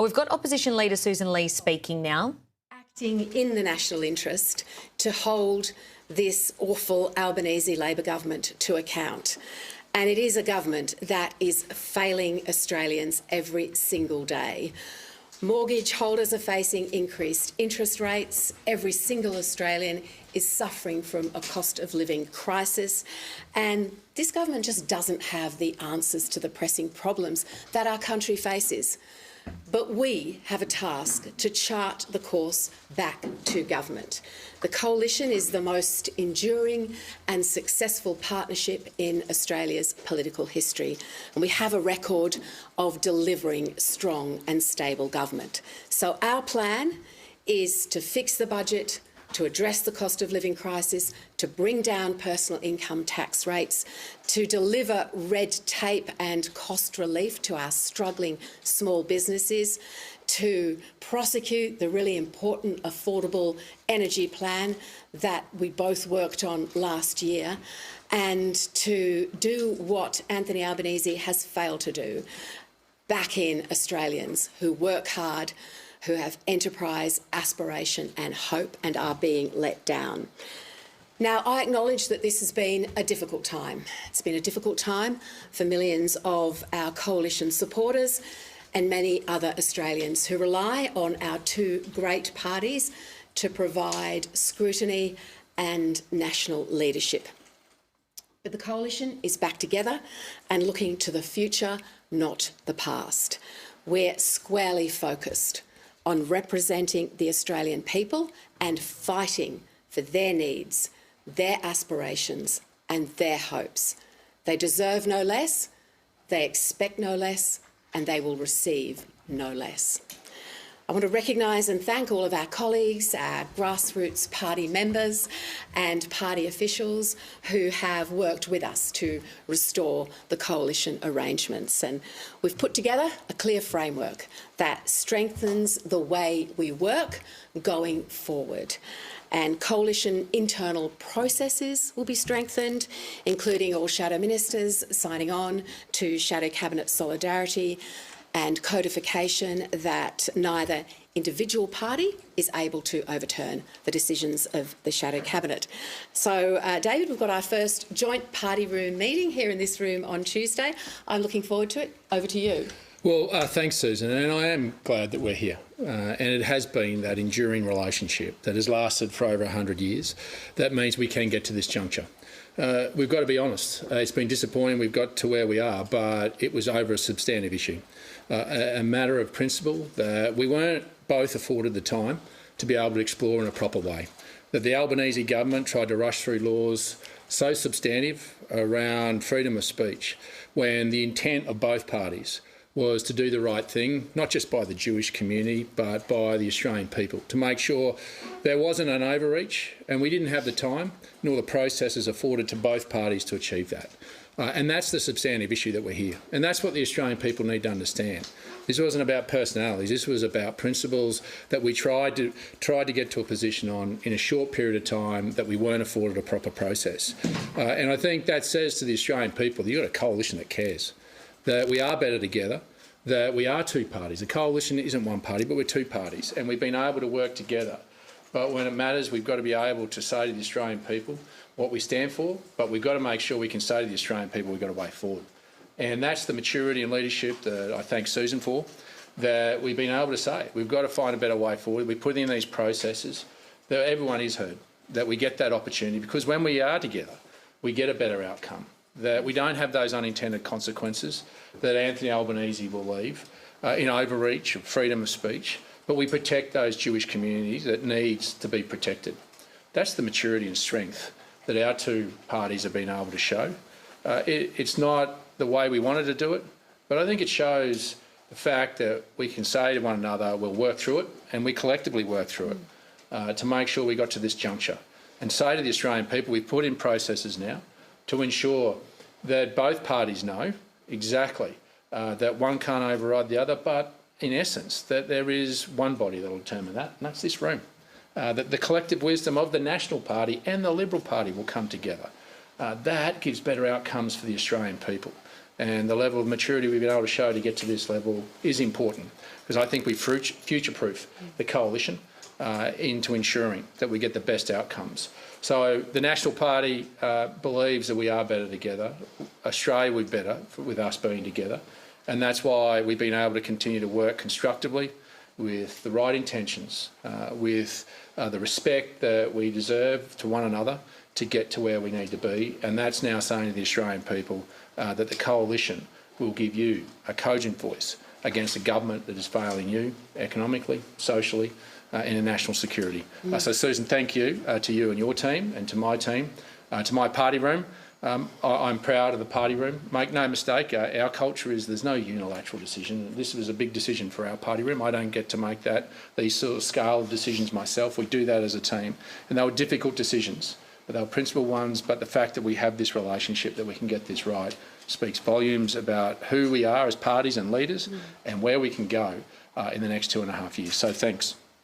We've got Opposition Leader Sussan Lee speaking now. Acting in the national interest to hold this awful Albanese Labor government to account. And it is a government that is failing Australians every single day. Mortgage holders are facing increased interest rates. Every single Australian is suffering from a cost of living crisis. And this government just doesn't have the answers to the pressing problems that our country faces. But we have a task to chart the course back to government. The Coalition is the most enduring and successful partnership in Australia's political history, and we have a record of delivering strong and stable government. So our plan is to fix the budget, to address the cost of living crisis, to bring down personal income tax rates, to deliver red tape and cost relief to our struggling small businesses, to prosecute the really important affordable energy plan that we both worked on last year, and to do what Anthony Albanese has failed to do, back in Australians who work hard, who have enterprise, aspiration and hope and are being let down. Now, I acknowledge that this has been a difficult time. It's been a difficult time for millions of our Coalition supporters and many other Australians who rely on our two great parties to provide scrutiny and national leadership. But the Coalition is back together and looking to the future, not the past. We're squarely focused on representing the Australian people and fighting for their needs, their aspirations and their hopes. They deserve no less, they expect no less, and they will receive no less. I want to recognise and thank all of our colleagues, our grassroots party members and party officials who have worked with us to restore the Coalition arrangements. And we've put together a clear framework that strengthens the way we work going forward. And Coalition internal processes will be strengthened, including all shadow ministers signing on to shadow cabinet solidarity, and codification that neither individual party is able to overturn the decisions of the shadow cabinet. So, David, we've got our first joint party room meeting here in this room on Tuesday. I'm looking forward to it. Over to you. Well, thanks, Sussan, and I am glad that we're here. And it has been that enduring relationship that has lasted for over 100 years. That means we can get to this juncture. We've got to be honest. It's been disappointing we've got to where we are, but it was over a substantive issue. A matter of principle that we weren't both afforded the time to be able to explore in a proper way. That the Albanese government tried to rush through laws so substantive around freedom of speech when the intent of both parties was to do the right thing, not just by the Jewish community, but by the Australian people, to make sure there wasn't an overreach, and we didn't have the time nor the processes afforded to both parties to achieve that. And that's the substantive issue that we're here. And that's what the Australian people need to understand. This wasn't about personalities. This was about principles that we tried to get to a position on in a short period of time that we weren't afforded a proper process. And I think that says to the Australian people that you've got a coalition that cares, that we are better together, that we are two parties. A coalition isn't one party, but we're two parties, and we've been able to work together. But when it matters, we've got to be able to say to the Australian people what we stand for, but we've got to make sure we can say to the Australian people we've got a way forward. And that's the maturity and leadership that I thank Sussan for, that we've been able to say. We've got to find a better way forward. We put in these processes that everyone is heard, that we get that opportunity, because when we are together, we get a better outcome, that we don't have those unintended consequences that Anthony Albanese will leave in overreach of freedom of speech, but we protect those Jewish communities that needs to be protected. That's the maturity and strength that our two parties have been able to show. It's not the way we wanted to do it, but I think it shows the fact that we can say to one another, we'll work through it, and we collectively work through it to make sure we got to this juncture. And say to the Australian people, we've put in processes now to ensure that both parties know exactly that one can't override the other, but in essence, that there is one body that will determine that, and that's this room. That the collective wisdom of the National Party and the Liberal Party will come together. That gives better outcomes for the Australian people. And the level of maturity we've been able to show to get to this level is important, because I think we future-proof the coalition into ensuring that we get the best outcomes. So the National Party believes that we are better together. Australia will be better with us being together. And that's why we've been able to continue to work constructively with the right intentions, with the respect that we deserve to one another to get to where we need to be. And that's now saying to the Australian people that the coalition will give you a cogent voice against a government that is failing you economically, socially, and in national security. So, Sussan, thank you to you and your team, and to my team, to my party room. I'm proud of the party room. Make no mistake, our culture is there's no unilateral decision. This was a big decision for our party room. I don't get to make these sort of scale of decisions myself. We do that as a team. And they were difficult decisions, but they were principled ones. But the fact that we have this relationship, that we can get this right, speaks volumes about who we are as parties and leaders and where we can go in the next 2.5 years. So thanks.